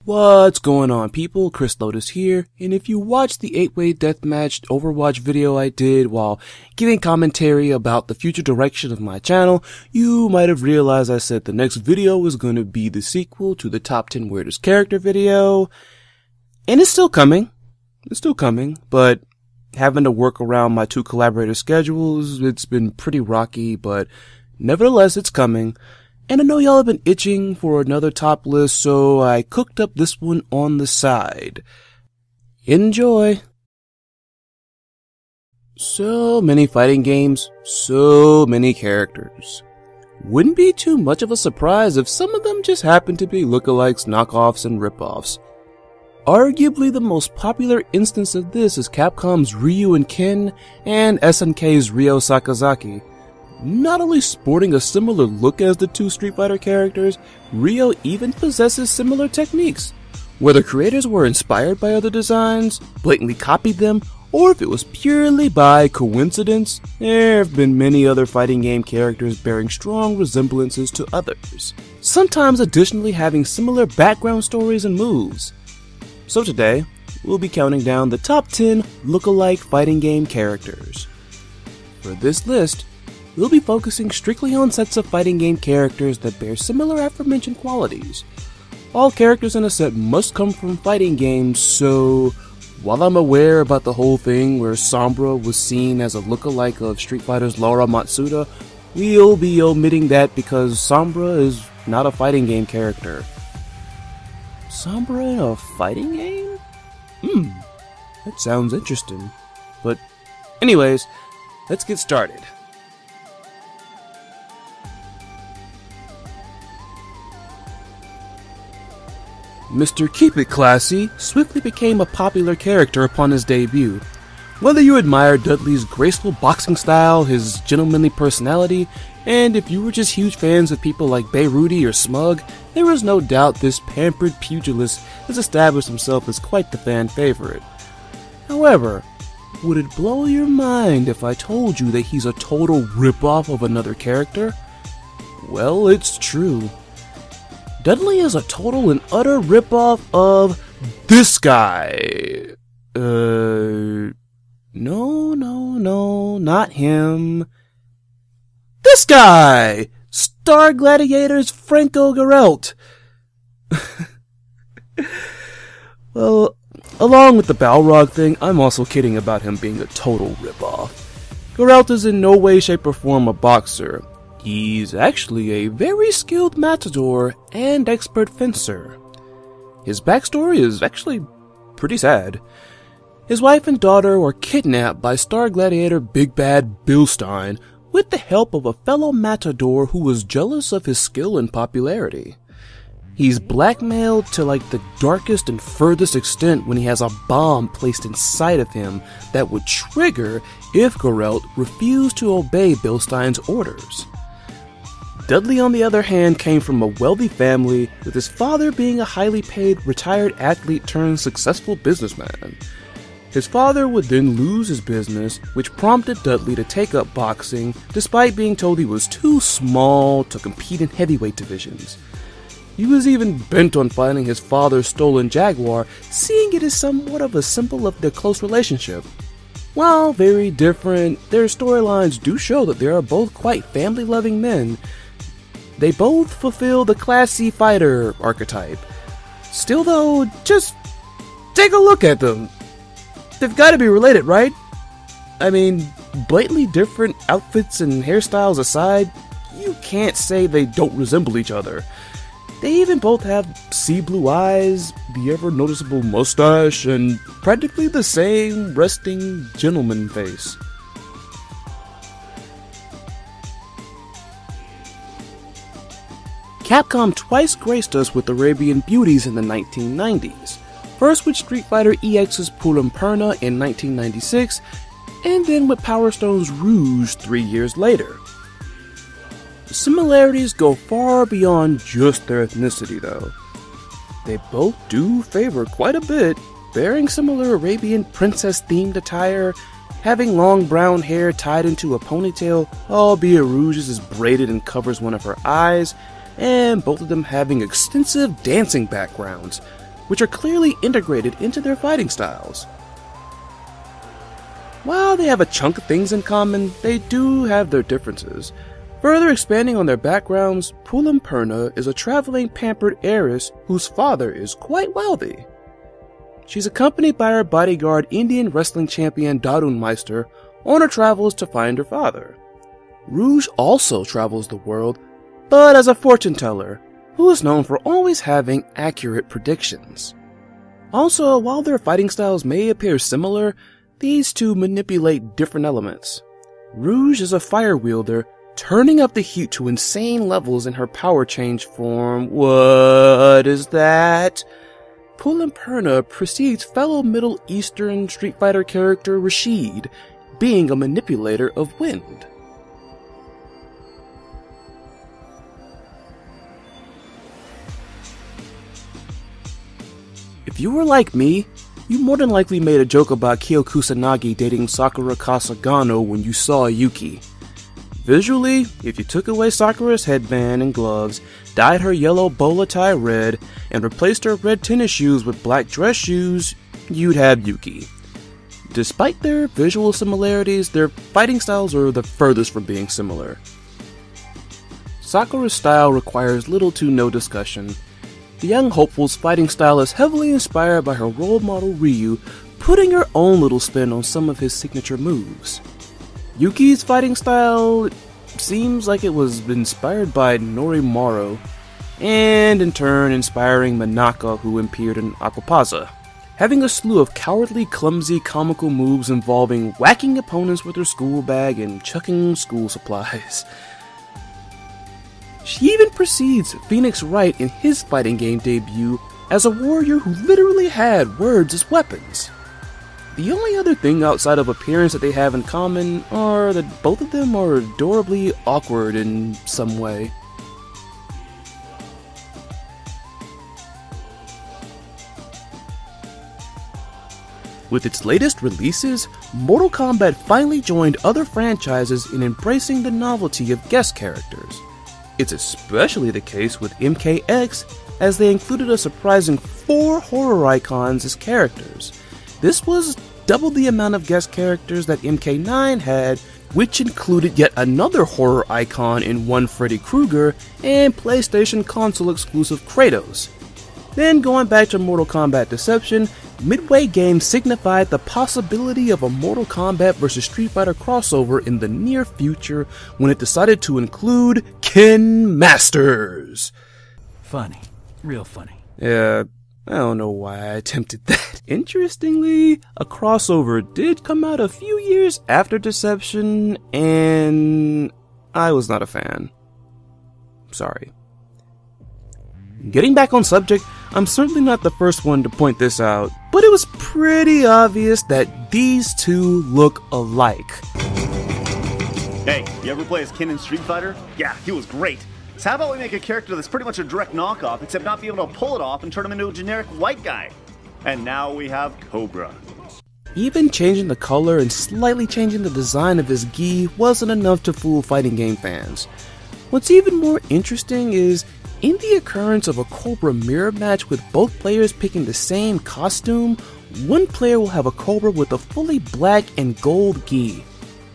What's going on, people? Chris Lotus here, and if you watched the 8-way deathmatch Overwatch video I did while giving commentary about the future direction of my channel, you might have realized I said the next video was going to be the sequel to the top 10 weirdest character video, and it's still coming. It's still coming, but having to work around my two collaborator schedules, it's been pretty rocky, but nevertheless, it's coming. And I know y'all have been itching for another top list, so I cooked up this one on the side. Enjoy! So many fighting games, so many characters. Wouldn't be too much of a surprise if some of them just happen to be lookalikes, knockoffs, and ripoffs. Arguably the most popular instance of this is Capcom's Ryu and Ken and SNK's Ryo Sakazaki. Not only sporting a similar look as the two Street Fighter characters, Ryo even possesses similar techniques. Whether creators were inspired by other designs, blatantly copied them, or if it was purely by coincidence, there have been many other fighting game characters bearing strong resemblances to others, sometimes additionally having similar background stories and moves. So today, we'll be counting down the top 10 lookalike fighting game characters. For this list, we'll be focusing strictly on sets of fighting game characters that bear similar aforementioned qualities. All characters in a set must come from fighting games, so while I'm aware about the whole thing where Sombra was seen as a lookalike of Street Fighter's Laura Matsuda, we'll be omitting that because Sombra is not a fighting game character. Sombra in a fighting game? That sounds interesting. But anyways, let's get started. Mr. Keep It Classy swiftly became a popular character upon his debut. Whether you admire Dudley's graceful boxing style, his gentlemanly personality, and if you were just huge fans of people like Rudy or Smug, there is no doubt this pampered pugilist has established himself as quite the fan favorite. However, would it blow your mind if I told you that he's a total ripoff of another character? Well, it's true. Dudley is a total and utter ripoff of this guy. No, not him. This guy! Star Gladiator's Franco Geralt. Well, along with the Balrog thing, I'm also kidding about him being a total ripoff. Geralt is in no way, shape, or form a boxer. He's actually a very skilled matador and expert fencer. His backstory is actually pretty sad. His wife and daughter were kidnapped by Star Gladiator Big Bad Bill Stein with the help of a fellow matador who was jealous of his skill and popularity. He's blackmailed to like the darkest and furthest extent when he has a bomb placed inside of him that would trigger if Geralt refused to obey Bill Stein's orders. Dudley, on the other hand, came from a wealthy family, with his father being a highly paid retired athlete turned successful businessman. His father would then lose his business, which prompted Dudley to take up boxing, despite being told he was too small to compete in heavyweight divisions. He was even bent on finding his father's stolen Jaguar, seeing it as somewhat of a symbol of their close relationship. While very different, their storylines do show that they are both quite family-loving men. They both fulfill the classy fighter archetype. Still though, just take a look at them. They've got to be related, right? I mean, blatantly different outfits and hairstyles aside, you can't say they don't resemble each other. They even both have sea blue eyes, the ever noticeable mustache, and practically the same resting gentleman face. Capcom twice graced us with Arabian beauties in the 1990s, first with Street Fighter EX's Pulam Perna in 1996, and then with Power Stone's Rouge 3 years later. The similarities go far beyond just their ethnicity though. They both do favor quite a bit, bearing similar Arabian princess-themed attire, having long brown hair tied into a ponytail, albeit Rouge's is braided and covers one of her eyes, and both of them having extensive dancing backgrounds. which are clearly integrated into their fighting styles. While they have a chunk of things in common, they do have their differences. Further expanding on their backgrounds, Pulamperna is a traveling pampered heiress whose father is quite wealthy. She's accompanied by her bodyguard Indian wrestling champion Darunmeister on her travels to find her father. Rouge also travels the world, but as a fortune teller, who is known for always having accurate predictions. Also, while their fighting styles may appear similar, these two manipulate different elements. Rouge is a fire wielder, turning up the heat to insane levels in her power change form. What is that? Pulamperna precedes fellow Middle Eastern Street Fighter character Rashid, being a manipulator of wind. If you were like me, you more than likely made a joke about Kyo Kusanagi dating Sakura Kasagano when you saw Yuki. Visually, if you took away Sakura's headband and gloves, dyed her yellow bola tie red, and replaced her red tennis shoes with black dress shoes, you'd have Yuki. Despite their visual similarities, their fighting styles are the furthest from being similar. Sakura's style requires little to no discussion. The young hopeful's fighting style is heavily inspired by her role model Ryu, putting her own little spin on some of his signature moves. Yuki's fighting style seems like it was inspired by Norimaru, and in turn inspiring Manaka, who appeared in Aquapaza, having a slew of cowardly, clumsy, comical moves involving whacking opponents with her school bag and chucking school supplies. She even precedes Phoenix Wright in his fighting game debut as a warrior who literally had words as weapons. The only other thing outside of appearance that they have in common are that both of them are adorably awkward in some way. With its latest releases, Mortal Kombat finally joined other franchises in embracing the novelty of guest characters. It's especially the case with MKX, as they included a surprising 4 horror icons as characters. This was double the amount of guest characters that MK9 had, which included yet another horror icon in one Freddy Krueger and PlayStation console exclusive Kratos. Then going back to Mortal Kombat Deception, Midway Games signified the possibility of a Mortal Kombat vs Street Fighter crossover in the near future when it decided to include Ken Masters. Funny. Real funny. Yeah, I don't know why I attempted that. Interestingly, a crossover did come out a few years after Deception, and I was not a fan. Sorry. Getting back on subject, I'm certainly not the first one to point this out, but it was pretty obvious that these two look alike. Hey, you ever play as Ken in Street Fighter? Yeah, he was great. So how about we make a character that's pretty much a direct knockoff, except not be able to pull it off and turn him into a generic white guy? And now we have Cobra. Even changing the color and slightly changing the design of his gi wasn't enough to fool fighting game fans. What's even more interesting is, in the occurrence of a Cobra mirror match with both players picking the same costume, one player will have a Cobra with a fully black and gold gi.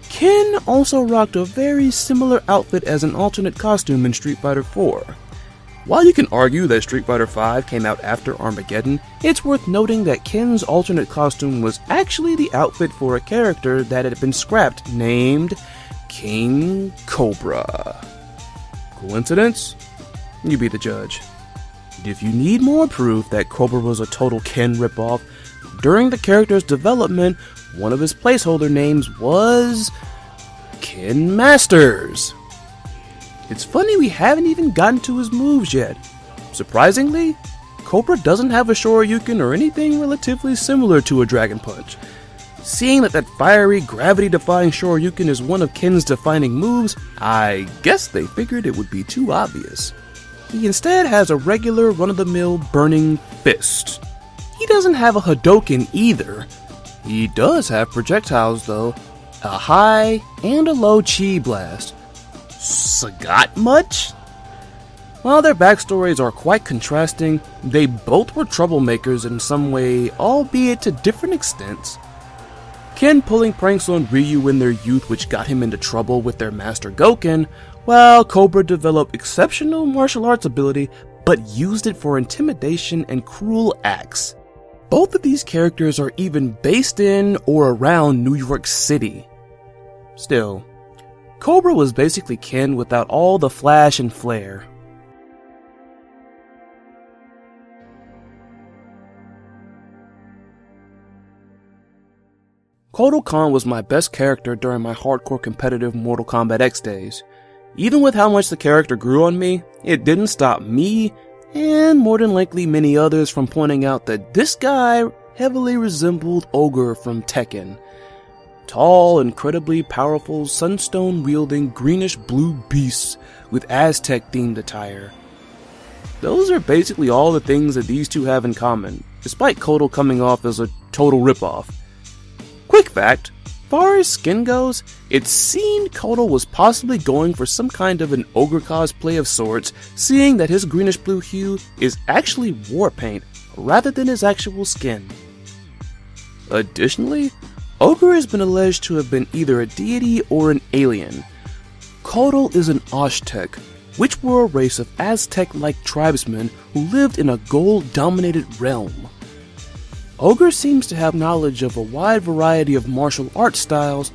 Ken also rocked a very similar outfit as an alternate costume in Street Fighter IV. While you can argue that Street Fighter V came out after Armageddon, it's worth noting that Ken's alternate costume was actually the outfit for a character that had been scrapped named King Cobra. Coincidence? You be the judge. If you need more proof that Cobra was a total Ken ripoff, during the character's development, one of his placeholder names was Ken Masters. It's funny we haven't even gotten to his moves yet. Surprisingly, Cobra doesn't have a Shoryuken or anything relatively similar to a Dragon Punch. Seeing that fiery, gravity-defying Shoryuken is one of Ken's defining moves, I guess they figured it would be too obvious. He instead has a regular run-of-the-mill burning fist. He doesn't have a Hadoken either. He does have projectiles though, a high and a low chi blast. Sagat much? While their backstories are quite contrasting, they both were troublemakers in some way, albeit to different extents. Ken pulling pranks on Ryu in their youth which got him into trouble with their master Goken, while Cobra developed exceptional martial arts ability but used it for intimidation and cruel acts. Both of these characters are even based in or around New York City. Still, Cobra was basically Ken without all the flash and flair. Kotal Kahn was my best character during my hardcore competitive Mortal Kombat X days. Even with how much the character grew on me, it didn't stop me, and more than likely many others, from pointing out that this guy heavily resembled Ogre from Tekken. Tall, incredibly powerful, sunstone-wielding, greenish-blue beasts with Aztec-themed attire. Those are basically all the things that these two have in common, despite Kotal coming off as a total ripoff. Quick fact, far as skin goes, it seemed Kotal was possibly going for some kind of an ogre cosplay of sorts, seeing that his greenish blue hue is actually war paint rather than his actual skin. Additionally, Ogre has been alleged to have been either a deity or an alien. Kotal is an Aztec, which were a race of Aztec-like tribesmen who lived in a gold-dominated realm. Ogre seems to have knowledge of a wide variety of martial arts styles,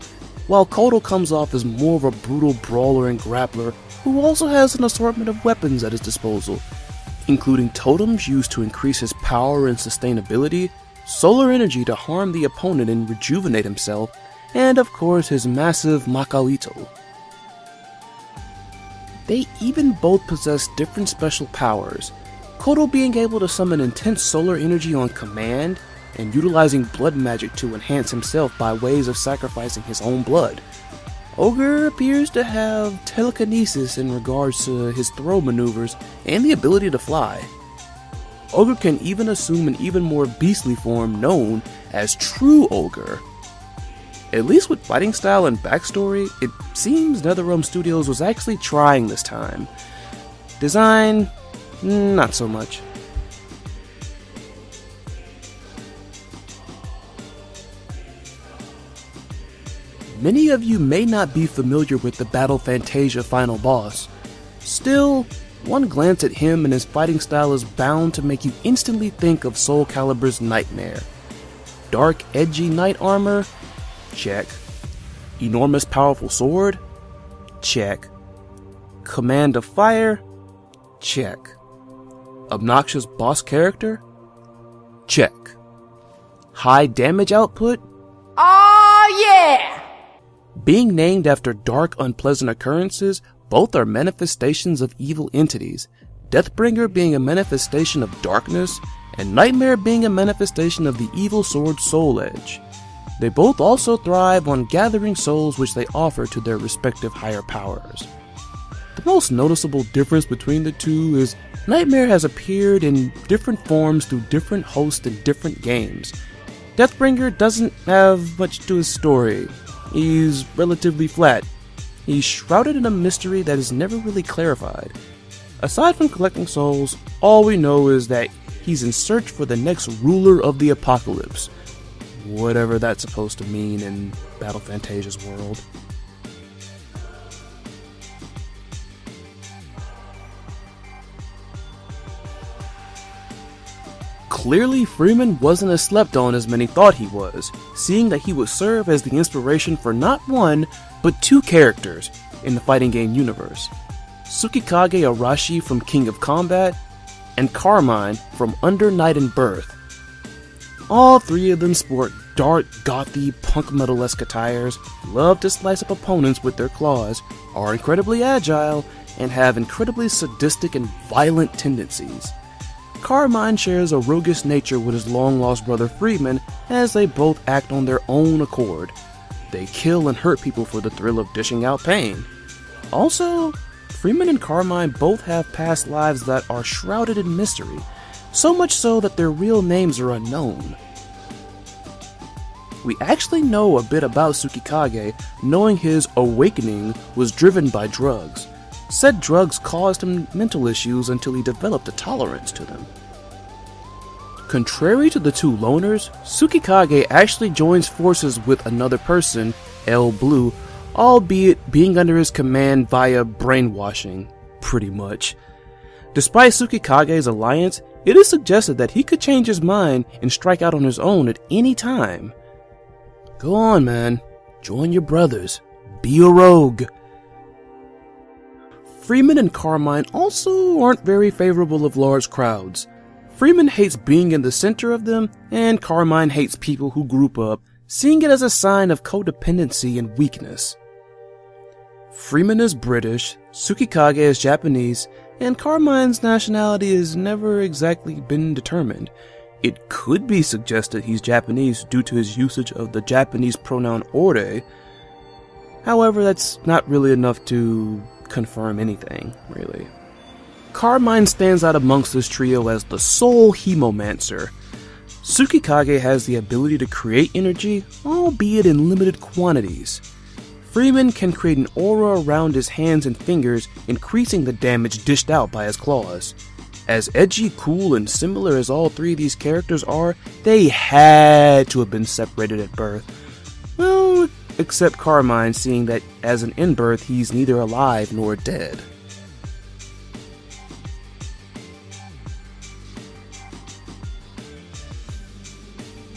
while Kotal comes off as more of a brutal brawler and grappler who also has an assortment of weapons at his disposal, including totems used to increase his power and sustainability, solar energy to harm the opponent and rejuvenate himself, and of course his massive Makawito. They even both possess different special powers, Kotal being able to summon intense solar energy on command, and utilizing blood magic to enhance himself by ways of sacrificing his own blood. Ogre appears to have telekinesis in regards to his throw maneuvers and the ability to fly. Ogre can even assume an even more beastly form known as True Ogre. At least with fighting style and backstory, it seems NetherRealm Studios was actually trying this time. Design, not so much. Many of you may not be familiar with the Battle Fantasia final boss. Still, one glance at him and his fighting style is bound to make you instantly think of Soul Calibur's Nightmare. Dark, edgy knight armor? Check. Enormous powerful sword? Check. Command of fire? Check. Obnoxious boss character? Check. High damage output? Oh yeah! Being named after dark, unpleasant occurrences, both are manifestations of evil entities, Deathbringer being a manifestation of darkness, and Nightmare being a manifestation of the evil sword Soul Edge. They both also thrive on gathering souls which they offer to their respective higher powers. The most noticeable difference between the two is Nightmare has appeared in different forms through different hosts in different games. Deathbringer doesn't have much to his story. He's relatively flat. He's shrouded in a mystery that is never really clarified. Aside from collecting souls, all we know is that he's in search for the next ruler of the apocalypse. Whatever that's supposed to mean in Battle Fantasia's world. Clearly, Freeman wasn't as slept on as many thought he was, seeing that he would serve as the inspiration for not one, but two characters in the fighting game universe. Tsukikage Arashi from King of Combat, and Carmine from Under Night and Birth. All three of them sport dark, gothy, punk metal-esque attires, love to slice up opponents with their claws, are incredibly agile, and have incredibly sadistic and violent tendencies. Carmine shares a roguish nature with his long-lost brother Freeman, as they both act on their own accord. They kill and hurt people for the thrill of dishing out pain. Also, Freeman and Carmine both have past lives that are shrouded in mystery, so much so that their real names are unknown. We actually know a bit about Tsukikage, knowing his awakening was driven by drugs. Said drugs caused him mental issues until he developed a tolerance to them. Contrary to the two loners, Tsukikage actually joins forces with another person, L Blue, albeit being under his command via brainwashing, pretty much. Despite Tsukikage's alliance, it is suggested that he could change his mind and strike out on his own at any time. Go on, man. Join your brothers. Be a rogue. Freeman and Carmine also aren't very favorable of large crowds. Freeman hates being in the center of them, and Carmine hates people who group up, seeing it as a sign of codependency and weakness. Freeman is British, Tsukikage is Japanese, and Carmine's nationality has never exactly been determined. It could be suggested he's Japanese due to his usage of the Japanese pronoun ore. However, that's not really enough to confirm anything, really. Carmine stands out amongst this trio as the sole hemomancer. Tsukikage has the ability to create energy, albeit in limited quantities. Freeman can create an aura around his hands and fingers, increasing the damage dished out by his claws. As edgy, cool, and similar as all three of these characters are, they had to have been separated at birth. Well, except Carmine, seeing that as an in-birth he's neither alive nor dead.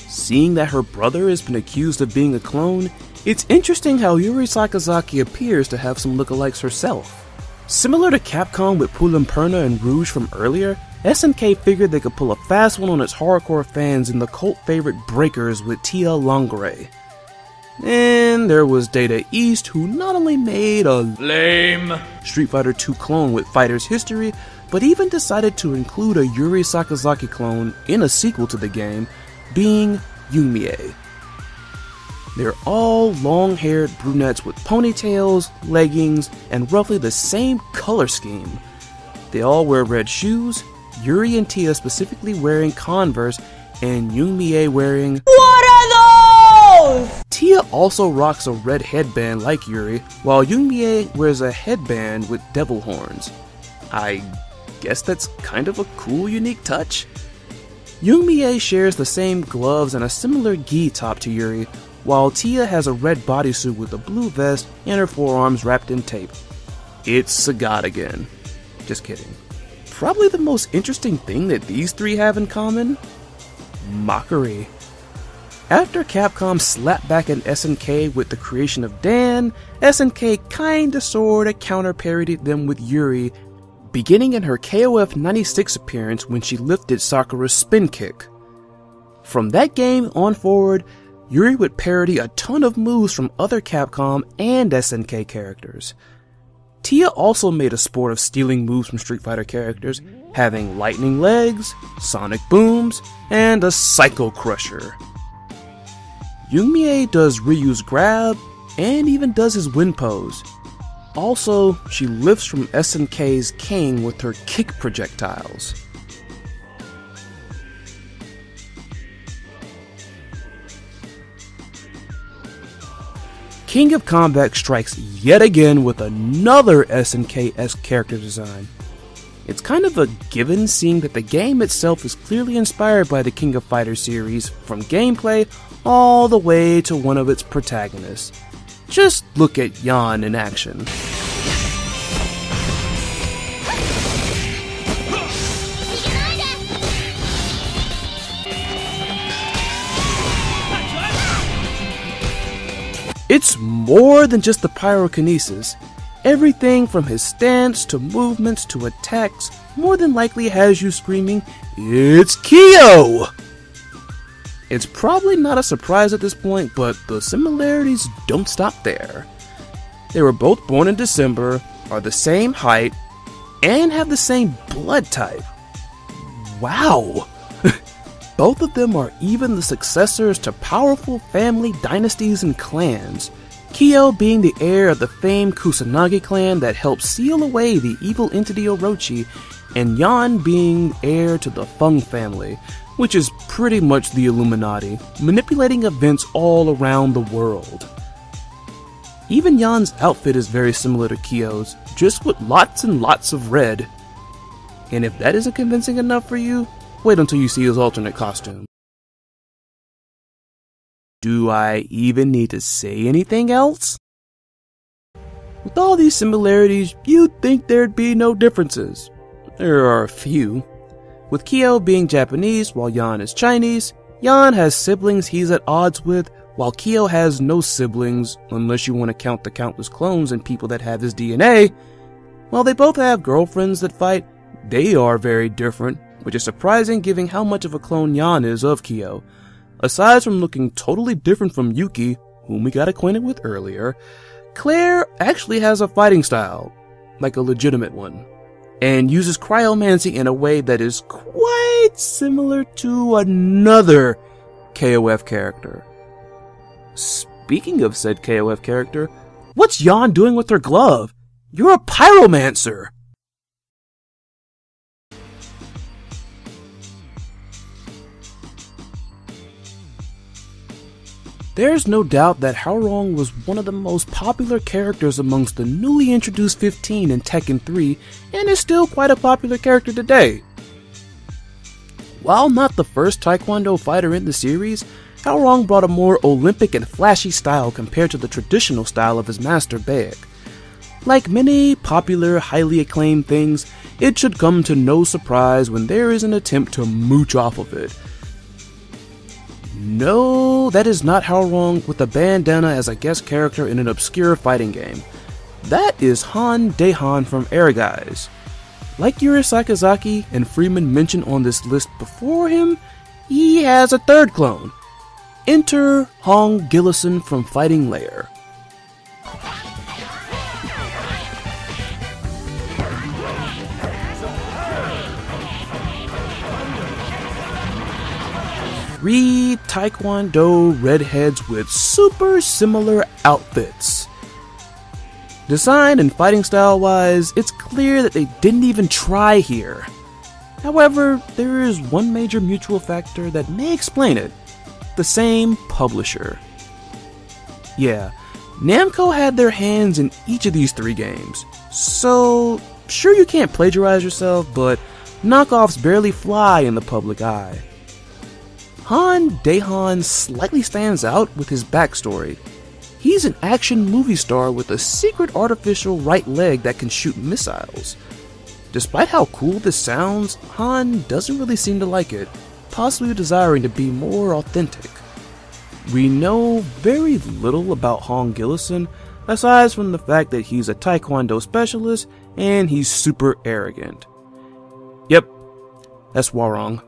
Seeing that her brother has been accused of being a clone, it's interesting how Yuri Sakazaki appears to have some lookalikes herself. Similar to Capcom with Pulimperna and Rouge from earlier, SNK figured they could pull a fast one on its hardcore fans in the cult favorite Breakers with Tia Longray. And there was Data East, who not only made a lame Street Fighter II clone with Fighter's history, but even decided to include a Yuri Sakazaki clone in a sequel to the game, being Yumie. They're all long-haired brunettes with ponytails, leggings, and roughly the same color scheme. They all wear red shoes, Yuri and Tia specifically wearing Converse, and Yumie wearing "What are those?" Tia also rocks a red headband like Yuri, while Yumie wears a headband with devil horns. I guess that's kind of a cool, unique touch. Yumie shares the same gloves and a similar gi top to Yuri, while Tia has a red bodysuit with a blue vest and her forearms wrapped in tape. It's Sagat again. Just kidding. Probably the most interesting thing that these three have in common? Mockery. After Capcom slapped back at SNK with the creation of Dan, SNK kinda sorta counter-parodied them with Yuri, beginning in her KOF 96 appearance when she lifted Sakura's spin kick. From that game on forward, Yuri would parody a ton of moves from other Capcom and SNK characters. Tia also made a sport of stealing moves from Street Fighter characters, having lightning legs, sonic booms, and a Psycho Crusher. Yumie does Ryu's grab, and even does his wind pose. Also, she lifts from SNK's King with her kick projectiles. King of Combat strikes yet again with another SNK-esque character design. It's kind of a given, seeing that the game itself is clearly inspired by the King of Fighters series, from gameplay all the way to one of its protagonists. Just look at Yan in action. It's more than just the pyrokinesis. Everything from his stance to movements to attacks more than likely has you screaming, "It's Kyo!" It's probably not a surprise at this point, but the similarities don't stop there. They were both born in December, are the same height, and have the same blood type. Wow! Both of them are even the successors to powerful family dynasties and clans, Kyo being the heir of the famed Kusanagi clan that helped seal away the evil entity Orochi, and Yan being heir to the Feng family, which is pretty much the Illuminati, manipulating events all around the world. Even Yan's outfit is very similar to Kyo's, just with lots and lots of red. And if that isn't convincing enough for you, wait until you see his alternate costume. Do I even need to say anything else? With all these similarities, you'd think there'd be no differences. There are a few. With Kyo being Japanese while Yan is Chinese, Yan has siblings he's at odds with, while Kyo has no siblings, unless you want to count the countless clones and people that have his DNA. While they both have girlfriends that fight, they are very different, which is surprising given how much of a clone Yan is of Kyo. Aside from looking totally different from Yuki, whom we got acquainted with earlier, Claire actually has a fighting style, like a legitimate one, and uses cryomancy in a way that is quite similar to another KOF character. Speaking of said KOF character, what's Yan doing with her glove? You're a pyromancer! There's no doubt that Haorong was one of the most popular characters amongst the newly introduced 15 in Tekken 3 and is still quite a popular character today. While not the first Taekwondo fighter in the series, Haorong brought a more Olympic and flashy style compared to the traditional style of his master Baek. Like many popular, highly acclaimed things, it should come to no surprise when there is an attempt to mooch off of it. No, that is not Haorong with a bandana as a guest character in an obscure fighting game. That is Han Daehan from Air Guys. Like Yuri Sakazaki and Freeman mentioned on this list before him, he has a third clone. Enter Hong Gillison from Fighting Lair. Three Taekwondo redheads with super similar outfits. Design and fighting style wise, it's clear that they didn't even try here. However, there is one major mutual factor that may explain it. The same publisher. Yeah, Namco had their hands in each of these three games, so sure you can't plagiarize yourself, but knockoffs barely fly in the public eye. Han Daehan slightly stands out with his backstory. He's an action movie star with a secret artificial right leg that can shoot missiles. Despite how cool this sounds, Han doesn't really seem to like it, possibly desiring to be more authentic. We know very little about Hong Gillison, aside from the fact that he's a Taekwondo specialist and he's super arrogant. Yep, that's Haorong.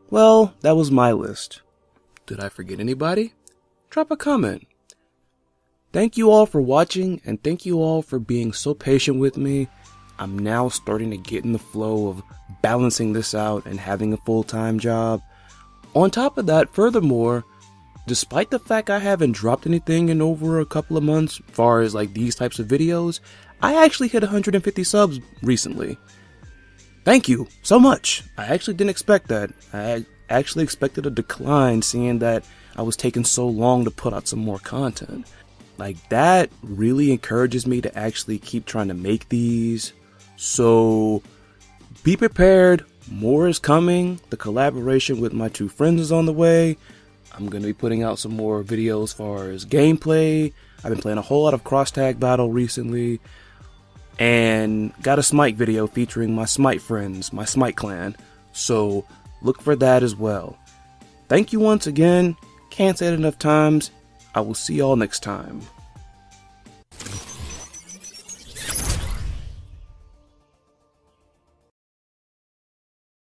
Well, that was my list. Did I forget anybody? Drop a comment. Thank you all for watching, and thank you all for being so patient with me. I'm now starting to get in the flow of balancing this out and having a full-time job. On top of that, furthermore, despite the fact I haven't dropped anything in over a couple of months, as far as like these types of videos, I actually hit 150 subs recently. Thank you so much. I actually didn't expect that. I actually expected a decline, seeing that I was taking so long to put out some more content. Like, that really encourages me to actually keep trying to make these. So be prepared. More is coming. The collaboration with my two friends is on the way. I'm going to be putting out some more videos as far as gameplay. I've been playing a whole lot of cross-tag battle recently. And got a Smite video featuring my Smite friends, my Smite clan. So look for that as well. Thank you once again. Can't say it enough times. I will see y'all next time.